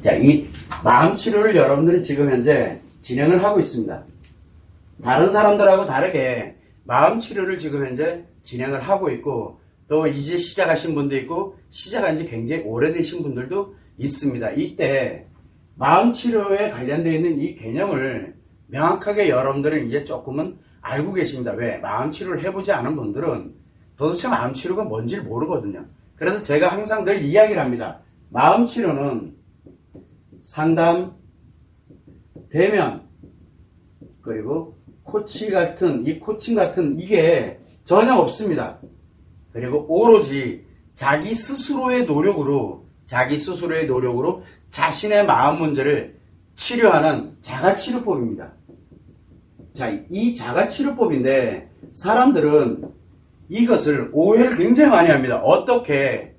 자, 이 마음 치료를 여러분들이 지금 현재 진행을 하고 있습니다. 다른 사람들하고 다르게 마음 치료를 지금 현재 진행을 하고 있고, 또 이제 시작하신 분도 있고, 시작한 지 굉장히 오래되신 분들도 있습니다. 이때 마음 치료에 관련되어 있는 이 개념을 명확하게 여러분들은 이제 조금은 알고 계십니다. 왜? 마음 치료를 해보지 않은 분들은 도대체 마음 치료가 뭔지를 모르거든요. 그래서 제가 항상 늘 이야기를 합니다. 마음 치료는 상담, 대면, 그리고 코칭 같은 이게 전혀 없습니다. 그리고 오로지 자기 스스로의 노력으로 자신의 마음 문제를 치료하는 자가치료법입니다. 자, 이 자가치료법인데 사람들은 이것을 오해를 굉장히 많이 합니다. 어떻게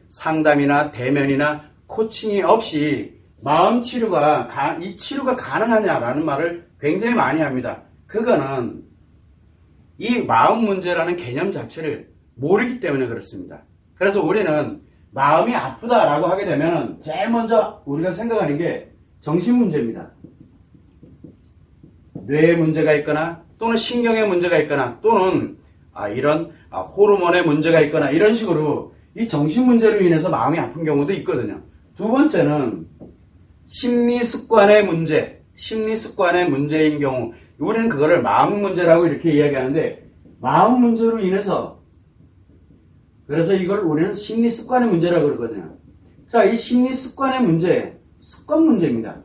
상담이나 대면이나 코칭이 없이 마음 치료가 이 치료가 가능하냐라는 말을 굉장히 많이 합니다. 그거는 이 마음 문제라는 개념 자체를 모르기 때문에 그렇습니다. 그래서 우리는 마음이 아프다라고 하게 되면 제일 먼저 우리가 생각하는 게 정신 문제입니다. 뇌에 문제가 있거나 또는 신경에 문제가 있거나 또는 이런 호르몬에 문제가 있거나 이런 식으로 이 정신 문제로 인해서 마음이 아픈 경우도 있거든요. 두 번째는 심리 습관의 문제인 경우, 우리는 그거를 마음 문제라고 이렇게 이야기하는데, 마음 문제로 인해서, 그래서 이걸 우리는 심리 습관의 문제라고 그러거든요. 자, 이 심리 습관의 문제, 습관 문제입니다.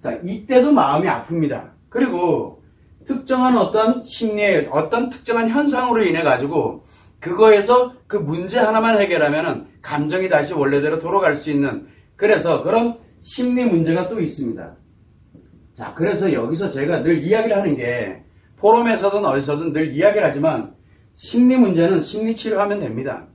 자, 이때도 마음이 아픕니다. 그리고 특정한 어떤 심리의 어떤 특정한 현상으로 인해 가지고 그거에서 그 문제 하나만 해결하면은 감정이 다시 원래대로 돌아갈 수 있는, 그래서 그런 심리 문제가 또 있습니다. 자, 그래서 여기서 제가 늘 이야기를 하는 게, 포럼에서든 어디서든 늘 이야기를 하지만, 심리 문제는 심리치료하면 됩니다.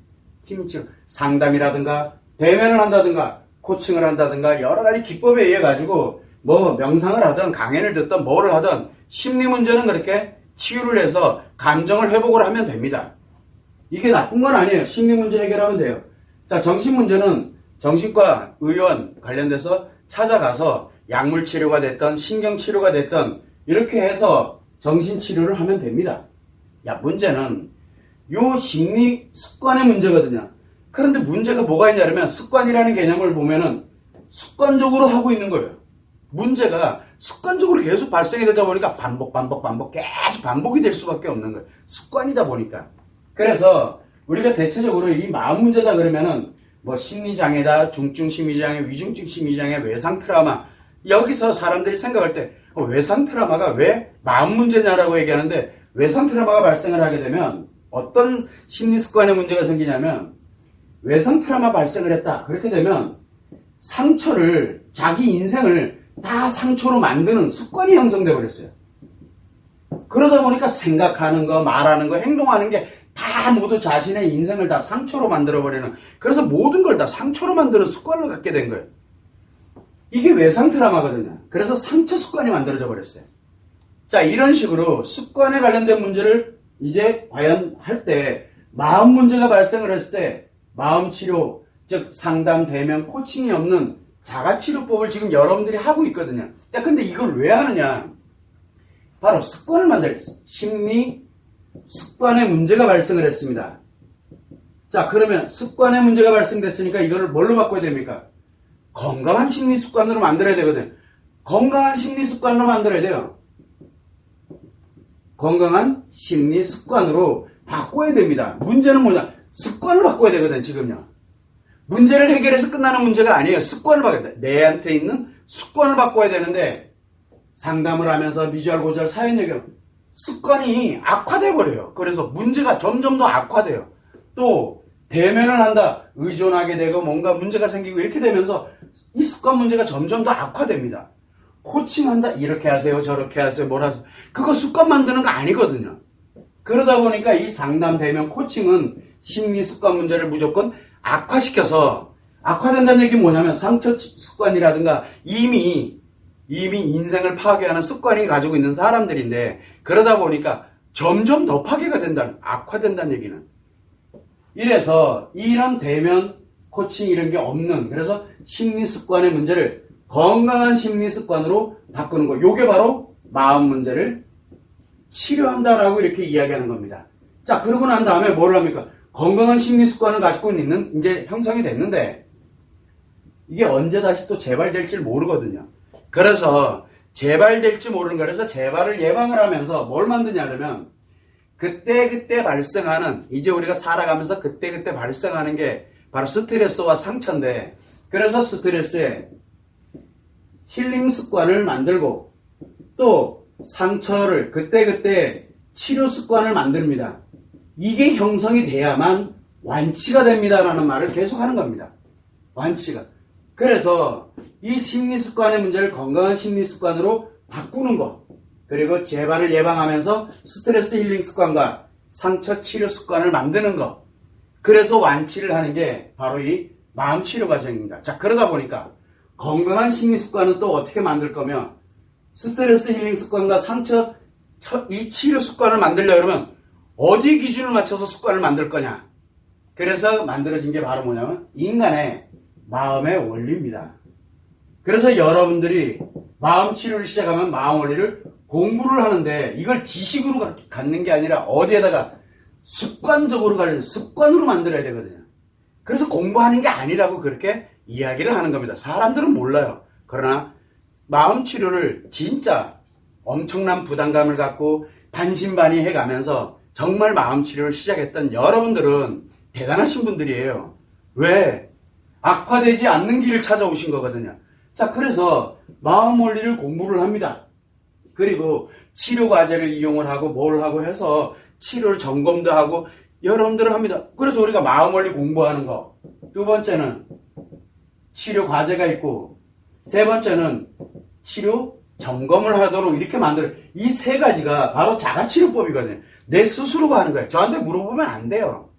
심리치료. 상담이라든가, 대면을 한다든가, 코칭을 한다든가, 여러 가지 기법에 의해 가지고, 명상을 하든, 강연을 듣든, 뭐를 하든, 심리 문제는 그렇게 치유를 해서 감정을 회복을 하면 됩니다. 이게 나쁜 건 아니에요. 심리 문제 해결하면 돼요. 자, 정신 문제는 정신과 의원 관련돼서 찾아가서 약물 치료가 됐던 신경 치료가 됐던 이렇게 해서 정신 치료를 하면 됩니다. 야, 문제는 요 심리 습관의 문제거든요. 그런데 문제가 뭐가 있냐면, 습관이라는 개념을 보면은 습관적으로 하고 있는 거예요. 문제가 습관적으로 계속 발생이 되다 보니까 반복 계속 반복이 될 수밖에 없는 거예요. 습관이다 보니까. 그래서 우리가 대체적으로 이 마음 문제다 그러면은 심리장애다, 중증 심리장애, 위중증 심리장애, 외상 트라우마, 여기서 사람들이 생각할 때 외상 트라우마가 왜 마음 문제냐라고 얘기하는데, 외상 트라우마가 발생을 하게 되면 어떤 심리 습관의 문제가 생기냐면, 외상 트라우마 발생을 했다. 그렇게 되면 상처를, 자기 인생을 다 상처로 만드는 습관이 형성돼 버렸어요. 그러다 보니까 생각하는 거, 말하는 거, 행동하는 게 다 모두 자신의 인생을 다 상처로 만들어버리는, 그래서 모든 걸 다 상처로 만드는 습관을 갖게 된 거예요. 이게 외상 트라우마거든요. 그래서 상처 습관이 만들어져 버렸어요. 자, 이런 식으로 습관에 관련된 문제를 이제 과연 할 때, 마음 문제가 발생을 했을 때 마음 치료, 즉 상담, 대면, 코칭이 없는 자가치료법을 지금 여러분들이 하고 있거든요. 자, 근데 이걸 왜 하느냐? 바로 습관을 만들겠어요. 심리 습관의 문제가 발생을 했습니다. 자, 그러면 습관의 문제가 발생됐으니까 이거를 뭘로 바꿔야 됩니까? 건강한 심리 습관으로 만들어야 되거든요. 건강한 심리 습관으로 만들어야 돼요. 건강한 심리 습관으로 바꿔야 됩니다. 문제는 뭐냐? 습관을 바꿔야 되거든요, 지금요. 문제를 해결해서 끝나는 문제가 아니에요. 습관을 바꿔야 돼. 내한테 있는 습관을 바꿔야 되는데, 상담을 하면서 미주알 고주알 사연 얘기를 습관이 악화돼 버려요. 그래서 문제가 점점 더 악화돼요. 또 대면을 한다, 의존하게 되고 뭔가 문제가 생기고 이렇게 되면서 이 습관 문제가 점점 더 악화됩니다. 코칭한다, 이렇게 하세요, 저렇게 하세요, 뭘 하세요. 그거 습관 만드는 거 아니거든요. 그러다 보니까 이 상담, 대면, 코칭은 심리 습관 문제를 무조건 악화시켜서, 악화된다는 얘기는 뭐냐면 상처 습관이라든가 이미 인생을 파괴하는 습관이 가지고 있는 사람들인데, 그러다 보니까 점점 더 파괴가 된다는, 악화된다는 얘기는. 이래서 이런 대면 코칭 이런 게 없는, 그래서 심리 습관의 문제를 건강한 심리 습관으로 바꾸는 거. 요게 바로 마음 문제를 치료한다라고 이렇게 이야기하는 겁니다. 자, 그러고 난 다음에 뭘 합니까? 건강한 심리 습관을 갖고 있는, 이제 형성이 됐는데, 이게 언제 다시 또 재발될지 모르거든요. 그래서 재발될지 모르는 거, 그래서 재발을 예방을 하면서 뭘 만드냐면, 그때그때 발생하는, 이제 우리가 살아가면서 그때그때 발생하는 게 바로 스트레스와 상처인데, 그래서 스트레스에 힐링 습관을 만들고, 또 상처를 그때그때 치료 습관을 만듭니다. 이게 형성이 돼야만 완치가 됩니다라는 말을 계속 하는 겁니다. 완치가. 그래서 이 심리 습관의 문제를 건강한 심리 습관으로 바꾸는 것, 그리고 재발을 예방하면서 스트레스 힐링 습관과 상처 치료 습관을 만드는 것, 그래서 완치를 하는 게 바로 이 마음 치료 과정입니다. 자, 그러다 보니까 건강한 심리 습관은 또 어떻게 만들 거면, 스트레스 힐링 습관과 상처 이 치료 습관을 만들려고 그러면 어디 기준을 맞춰서 습관을 만들 거냐. 그래서 만들어진 게 바로 뭐냐면 인간의 마음의 원리입니다. 그래서 여러분들이 마음 치료를 시작하면 마음 원리를 공부를 하는데, 이걸 지식으로 갖는 게 아니라 어디에다가 습관적으로 가는, 습관으로 만들어야 되거든요. 그래서 공부하는 게 아니라고 그렇게 이야기를 하는 겁니다. 사람들은 몰라요. 그러나 마음 치료를 진짜 엄청난 부담감을 갖고 반신반의 해가면서 정말 마음 치료를 시작했던 여러분들은 대단하신 분들이에요. 왜? 악화되지 않는 길을 찾아오신 거거든요. 자, 그래서 마음 원리를 공부를 합니다. 그리고 치료 과제를 이용을 하고 뭘 하고 해서 치료를 점검도 하고 여러분들은 합니다. 그래서 우리가 마음 원리 공부하는 거. 두 번째는 치료 과제가 있고, 세 번째는 치료 점검을 하도록 이렇게 만들어. 이 세 가지가 바로 자가치료법이거든요. 내 스스로가 하는 거예요. 저한테 물어보면 안 돼요.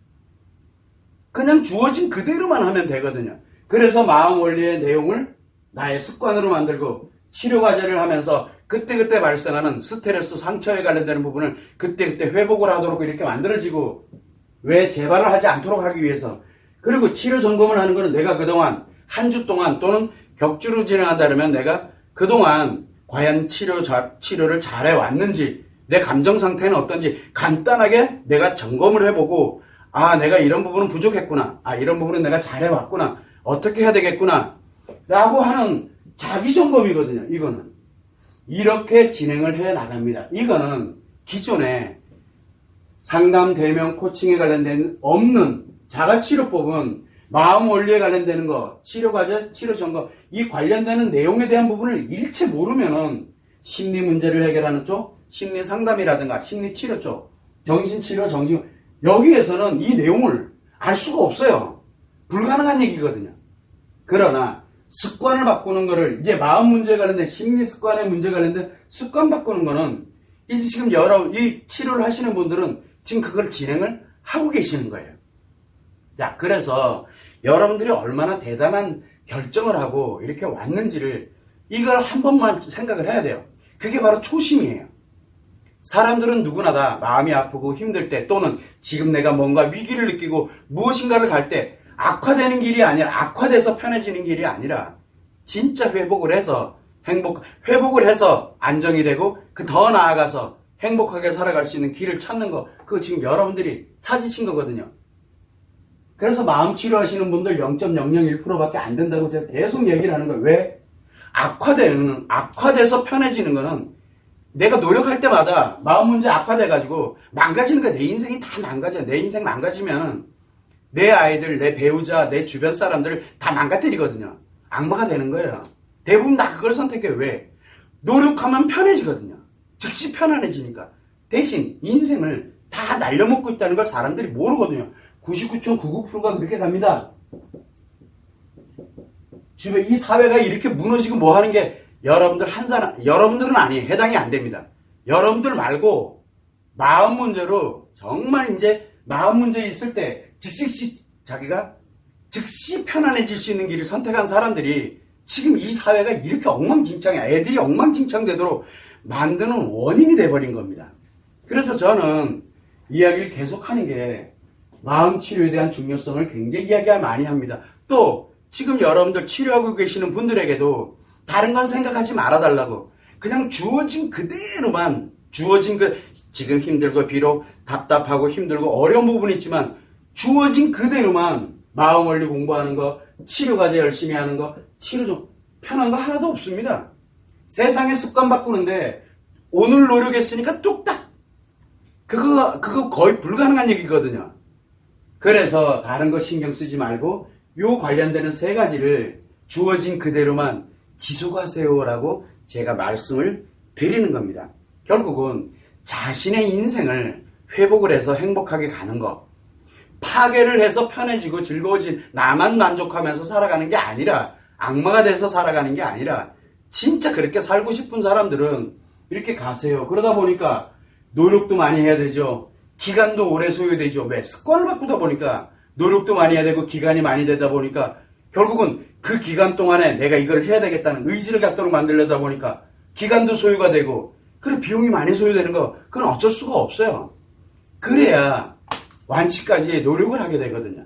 그냥 주어진 그대로만 하면 되거든요. 그래서 마음 원리의 내용을 나의 습관으로 만들고, 치료 과제를 하면서 그때그때 발생하는 스트레스, 상처에 관련되는 부분을 그때그때 회복을 하도록 이렇게 만들어지고, 왜 재발을 하지 않도록 하기 위해서. 그리고 치료 점검을 하는 거는 내가 그동안 한 주 동안 또는 격주로 진행한다면 내가 그동안 과연 치료를 잘해왔는지, 내 감정 상태는 어떤지 간단하게 내가 점검을 해보고, 아, 내가 이런 부분은 부족했구나. 아, 이런 부분은 내가 잘해왔구나. 어떻게 해야 되겠구나. 라고 하는 자기 점검이거든요. 이거는. 이렇게 진행을 해 나갑니다. 이거는 기존에 상담, 대면, 코칭에 관련된 없는 자가치료법은 마음 원리에 관련되는 거, 치료 과제, 치료 점검, 이 관련되는 내용에 대한 부분을 일체 모르면은 심리 문제를 해결하는 쪽, 심리 상담이라든가 심리 치료 쪽, 정신치료, 여기에서는 이 내용을 알 수가 없어요. 불가능한 얘기거든요. 그러나 습관을 바꾸는 거를, 이제 마음 문제에 관련된 심리 습관의 문제에 관련된 습관 바꾸는 거는 이제 지금 이 치료를 하시는 분들은 지금 그걸 진행을 하고 계시는 거예요. 자, 그래서 여러분들이 얼마나 대단한 결정을 하고 이렇게 왔는지를, 이걸 한 번만 생각을 해야 돼요. 그게 바로 초심이에요. 사람들은 누구나 다 마음이 아프고 힘들 때, 또는 지금 내가 뭔가 위기를 느끼고 무엇인가를 갈 때 악화되는 길이 아니라, 악화돼서 편해지는 길이 아니라 진짜 회복을 해서 회복을 해서 안정이 되고 그 더 나아가서 행복하게 살아갈 수 있는 길을 찾는 거, 그거 지금 여러분들이 찾으신 거거든요. 그래서 마음 치료하시는 분들 0.001%밖에 안 된다고 제가 계속 얘기를 하는 거예요. 왜? 악화돼서 편해지는 거는 내가 노력할 때마다 마음 문제 악화돼가지고 망가지는 거야. 내 인생이 다 망가져요. 내 인생 망가지면 내 아이들, 내 배우자, 내 주변 사람들을 다 망가뜨리거든요. 악마가 되는 거예요. 대부분 다 그걸 선택해요. 왜? 노력하면 편해지거든요. 즉시 편안해지니까. 대신 인생을 다 날려먹고 있다는 걸 사람들이 모르거든요. 99.99%가 그렇게 갑니다. 주변 이 사회가 이렇게 무너지고 뭐 하는 게 여러분들은 아니에요. 해당이 안 됩니다. 여러분들 말고 마음 문제로 정말 이제 마음 문제 있을 때 자기가 즉시 편안해질 수 있는 길을 선택한 사람들이 지금 이 사회가 이렇게 애들이 엉망진창 되도록 만드는 원인이 돼버린 겁니다. 그래서 저는 이야기를 계속하는 게 마음 치료에 대한 중요성을 굉장히 이야기가 많이 합니다. 또 지금 여러분들 치료하고 계시는 분들에게도 다른 건 생각하지 말아달라고, 그냥 주어진 그대로만, 주어진 지금 힘들고 비록 답답하고 힘들고 어려운 부분이 있지만 주어진 그대로만 마음 원리 공부하는 거, 치료 과제 열심히 하는 거, 치료 좀 편한 거 하나도 없습니다. 세상의 습관 바꾸는데 오늘 노력했으니까 뚝딱, 그거 거의 불가능한 얘기거든요. 그래서 다른 거 신경 쓰지 말고 요 관련되는 세 가지를 주어진 그대로만 지속하세요라고 제가 말씀을 드리는 겁니다. 결국은 자신의 인생을 회복을 해서 행복하게 가는 거, 파괴를 해서 편해지고 즐거워진 나만 만족하면서 살아가는 게 아니라, 악마가 돼서 살아가는 게 아니라 진짜 그렇게 살고 싶은 사람들은 이렇게 가세요. 그러다 보니까 노력도 많이 해야 되죠. 기간도 오래 소요되죠. 왜? 습관을 바꾸다 보니까 노력도 많이 해야 되고 기간이 많이 되다 보니까 결국은 그 기간 동안에 내가 이걸 해야 되겠다는 의지를 갖도록 만들려다 보니까 기간도 소요가 되고, 그리고 비용이 많이 소요되는 거, 그건 어쩔 수가 없어요. 그래야 완치까지 노력을 하게 되거든요.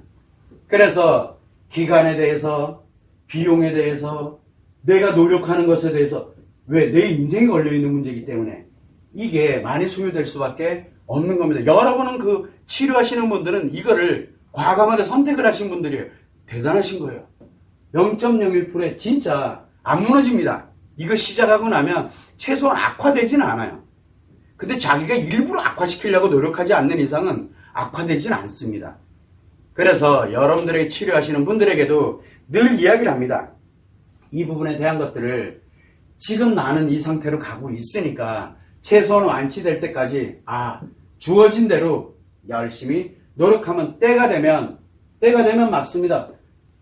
그래서 기간에 대해서, 비용에 대해서, 내가 노력하는 것에 대해서, 왜? 내 인생이 걸려있는 문제이기 때문에 이게 많이 소요될 수밖에 없는 겁니다. 여러분은 그 치료하시는 분들은 이거를 과감하게 선택을 하신 분들이에요. 대단하신 거예요. 0.01%에 진짜 안 무너집니다. 이거 시작하고 나면 최소한 악화되지는 않아요. 근데 자기가 일부러 악화시키려고 노력하지 않는 이상은 악화되지는 않습니다. 그래서 여러분들에게 치료하시는 분들에게도 늘 이야기를 합니다. 이 부분에 대한 것들을 지금 나는 이 상태로 가고 있으니까 최소한 완치될 때까지 주어진 대로 열심히 노력하면 때가 되면 맞습니다.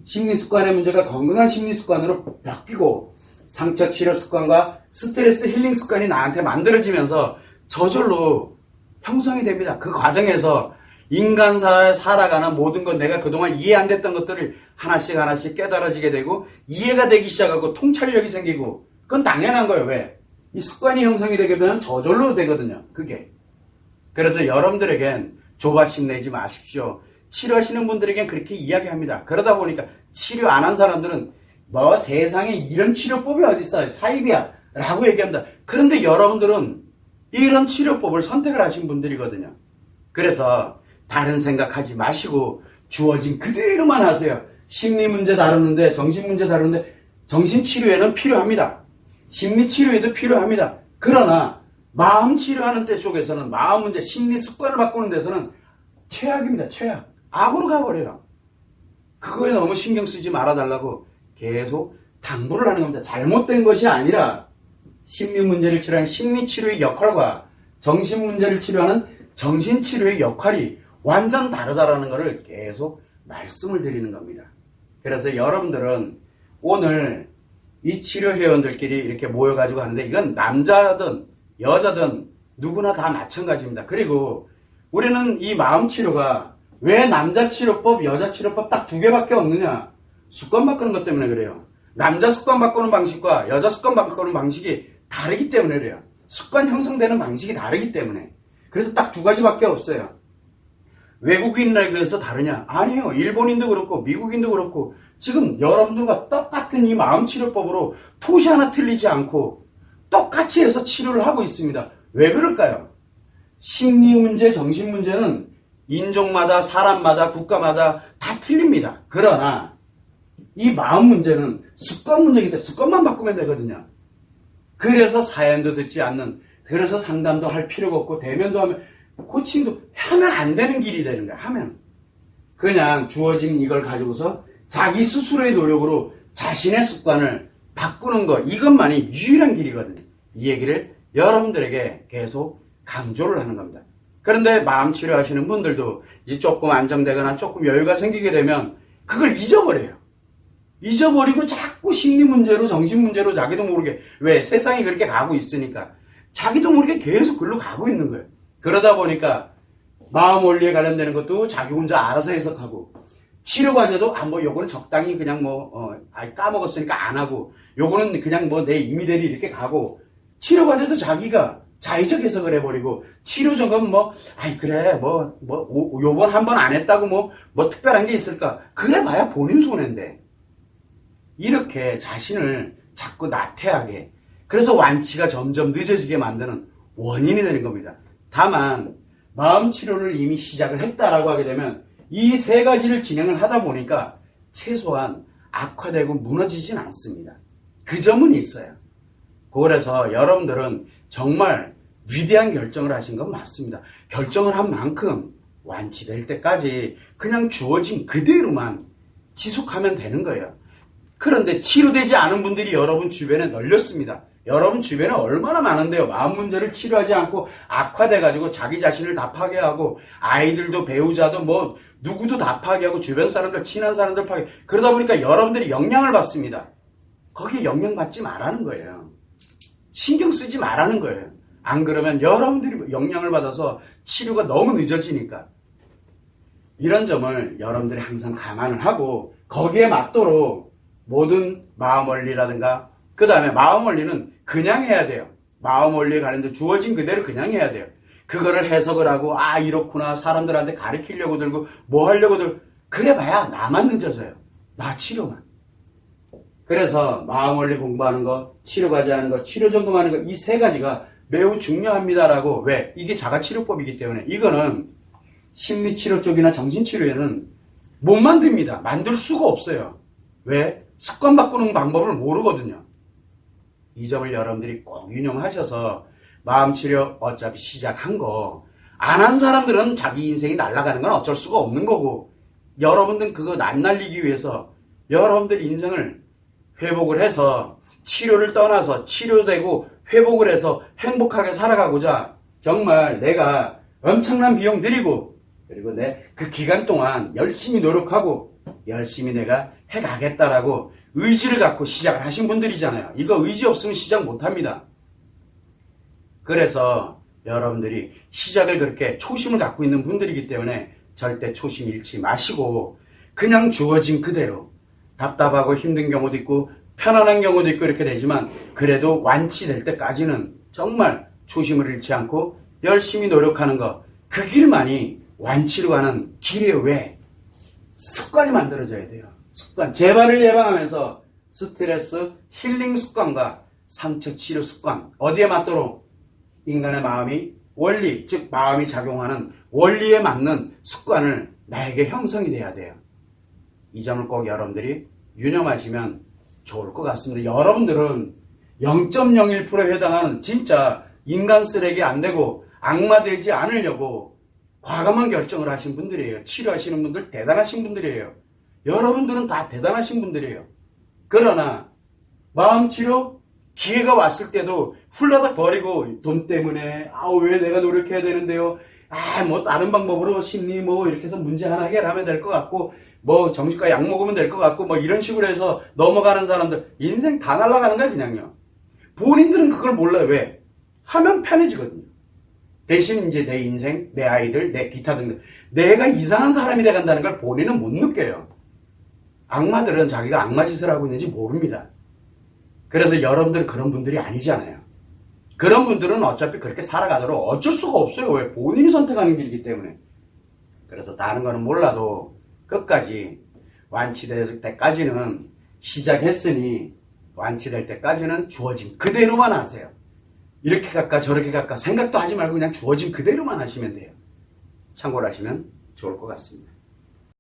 심리습관의 문제가 건강한 심리습관으로 바뀌고 상처 치료 습관과 스트레스 힐링 습관이 나한테 만들어지면서 저절로 형성이 됩니다. 그 과정에서 인간사에 살아가는 모든 것, 내가 그동안 이해 안 됐던 것들을 하나씩 깨달아지게 되고 이해가 되기 시작하고 통찰력이 생기고, 그건 당연한 거예요. 왜? 이 습관이 형성이 되게 되면 저절로 되거든요. 그게. 그래서 여러분들에겐 조바심 내지 마십시오. 치료하시는 분들에겐 그렇게 이야기합니다. 그러다 보니까 치료 안 한 사람들은 뭐 세상에 이런 치료법이 어딨어요, 사입이야 라고 얘기합니다. 그런데 여러분들은 이런 치료법을 선택을 하신 분들이거든요. 그래서 다른 생각하지 마시고 주어진 그대로만 하세요. 심리 문제 다루는데, 정신 문제 다루는데 정신치료에는 필요합니다. 심리치료에도 필요합니다. 그러나 마음 치료하는 데 쪽에서는, 마음 문제, 심리 습관을 바꾸는 데서는 최악입니다. 최악. 악으로 가버려요. 그거에 너무 신경 쓰지 말아달라고 계속 당부를 하는 겁니다. 잘못된 것이 아니라 심리 문제를 치료하는 심리치료의 역할과 정신 문제를 치료하는 정신치료의 역할이 완전 다르다라는 것을 계속 말씀을 드리는 겁니다. 그래서 여러분들은 오늘 이 치료회원들끼리 이렇게 모여가지고 하는데, 이건 남자든 여자든 누구나 다 마찬가지입니다. 그리고 우리는 이 마음치료가 왜 남자 치료법, 여자 치료법 딱 두 개밖에 없느냐? 습관 바꾸는 것 때문에 그래요. 남자 습관 바꾸는 방식과 여자 습관 바꾸는 방식이 다르기 때문에 그래요. 습관 형성되는 방식이 다르기 때문에. 그래서 딱 두 가지밖에 없어요. 외국인이라고 해서 다르냐? 아니에요. 일본인도 그렇고 미국인도 그렇고 지금 여러분들과 똑같은 이 마음치료법으로 토시 하나 틀리지 않고 똑같이 해서 치료를 하고 있습니다. 왜 그럴까요? 심리 문제, 정신 문제는 인종마다, 사람마다, 국가마다 다 틀립니다. 그러나 이 마음 문제는 습관 문제이기 때문에 습관만 바꾸면 되거든요. 그래서 사연도 듣지 않는, 그래서 상담도 할 필요가 없고 대면도 하면, 코칭도 하면 안 되는 길이 되는 거야. 하면 그냥 주어진 이걸 가지고서 자기 스스로의 노력으로 자신의 습관을 바꾸는 것, 이것만이 유일한 길이거든요. 이 얘기를 여러분들에게 계속 강조를 하는 겁니다. 그런데 마음 치료하시는 분들도 이제 조금 안정되거나 조금 여유가 생기게 되면 그걸 잊어버려요. 잊어버리고 자꾸 심리 문제로, 정신 문제로 자기도 모르게, 왜? 세상이 그렇게 가고 있으니까 자기도 모르게 계속 글로 가고 있는 거예요. 그러다 보니까 마음 원리에 관련되는 것도 자기 혼자 알아서 해석하고, 치료 과제도 뭐 요거는 적당히 그냥 까먹었으니까 안 하고, 요거는 그냥 내 임의대로 이렇게 가고, 치료 과제도 자기가 자의적 해석을 해버리고, 치료 점검 아이, 그래, 요번 한 번 안 했다고 뭐 특별한 게 있을까? 그래 봐야 본인 손해인데. 이렇게 자신을 자꾸 나태하게, 그래서 완치가 점점 늦어지게 만드는 원인이 되는 겁니다. 다만, 마음 치료를 이미 시작을 했다라고 하게 되면, 이 세 가지를 진행을 하다 보니까, 최소한 악화되고 무너지진 않습니다. 그 점은 있어요. 그래서 여러분들은 정말 위대한 결정을 하신 건 맞습니다. 결정을 한 만큼 완치될 때까지 그냥 주어진 그대로만 지속하면 되는 거예요. 그런데 치료되지 않은 분들이 여러분 주변에 널렸습니다. 여러분 주변에 얼마나 많은데요. 마음 문제를 치료하지 않고 악화돼가지고 자기 자신을 다 파괴하고, 아이들도 배우자도 누구도 다 파괴하고, 주변 사람들, 친한 사람들 파괴. 그러다 보니까 여러분들이 영향을 받습니다. 거기에 영향받지 말라는 거예요. 신경 쓰지 말라는 거예요. 안 그러면 여러분들이 영향을 받아서 치료가 너무 늦어지니까. 이런 점을 여러분들이 항상 감안을 하고, 거기에 맞도록 모든 마음 원리라든가, 그 다음에 마음 원리는 그냥 해야 돼요. 마음 원리에 관련된 주어진 그대로 그냥 해야 돼요. 그거를 해석을 하고, 이렇구나, 사람들한테 가르치려고 들고 뭐 하려고 들고, 그래 봐야 나만 늦어져요. 나 치료만. 그래서 마음 원리 공부하는 거, 치료 과제하는 거, 치료 점검하는 거, 이 세 가지가 매우 중요합니다라고. 왜? 이게 자가치료법이기 때문에. 이거는 심리치료 쪽이나 정신치료에는 못 만듭니다. 만들 수가 없어요. 왜? 습관 바꾸는 방법을 모르거든요. 이 점을 여러분들이 꼭 유념하셔서, 마음치료 어차피 시작한 거, 안 한 사람들은 자기 인생이 날아가는 건 어쩔 수가 없는 거고, 여러분들은 그거 안 날리기 위해서 여러분들 인생을 회복을 해서, 치료를 떠나서 치료되고 회복을 해서 행복하게 살아가고자 정말 내가 엄청난 비용 들이고, 그리고 그 기간 동안 열심히 노력하고 열심히 내가 해가겠다라고 의지를 갖고 시작을 하신 분들이잖아요. 이거 의지 없으면 시작 못합니다. 그래서 여러분들이 시작을 그렇게 초심을 갖고 있는 분들이기 때문에 절대 초심 잃지 마시고, 그냥 주어진 그대로, 답답하고 힘든 경우도 있고 편안한 경우도 있고 이렇게 되지만, 그래도 완치될 때까지는 정말 초심을 잃지 않고 열심히 노력하는 거, 그 길만이 완치로 가는 길이에요. 왜? 습관이 만들어져야 돼요. 습관. 재발을 예방하면서 스트레스 힐링 습관과 상처 치료 습관, 어디에 맞도록? 인간의 마음이 원리, 즉 마음이 작용하는 원리에 맞는 습관을 나에게 형성이 돼야 돼요. 이 점을 꼭 여러분들이 유념하시면 좋을 것 같습니다. 여러분들은 0.01%에 해당하는 진짜 인간 쓰레기 안 되고 악마 되지 않으려고 과감한 결정을 하신 분들이에요. 치료하시는 분들 대단하신 분들이에요. 여러분들은 다 대단하신 분들이에요. 그러나 마음치료 기회가 왔을 때도 훌라닥 버리고, 돈 때문에 왜 내가 노력해야 되는데요, 다른 방법으로 심리 이렇게 해서 문제 하나 해결하면 될 것 같고, 정신과 약 먹으면 될 것 같고, 이런 식으로 해서 넘어가는 사람들 인생 다 날아가는 거야. 그냥요. 본인들은 그걸 몰라요. 왜? 하면 편해지거든요. 대신 이제 내 인생, 내 아이들, 내 기타 등등, 내가 이상한 사람이 돼간다는 걸 본인은 못 느껴요. 악마들은 자기가 악마 짓을 하고 있는지 모릅니다. 그래서 여러분들은 그런 분들이 아니잖아요. 그런 분들은 어차피 그렇게 살아가도록 어쩔 수가 없어요. 왜? 본인이 선택하는 길이기 때문에. 그래서 다른 거는 몰라도 끝까지 완치될 때까지는, 시작했으니 완치될 때까지는 주어진 그대로만 하세요. 이렇게 갈까 저렇게 갈까 생각도 하지 말고 그냥 주어진 그대로만 하시면 돼요. 참고를 하시면 좋을 것 같습니다.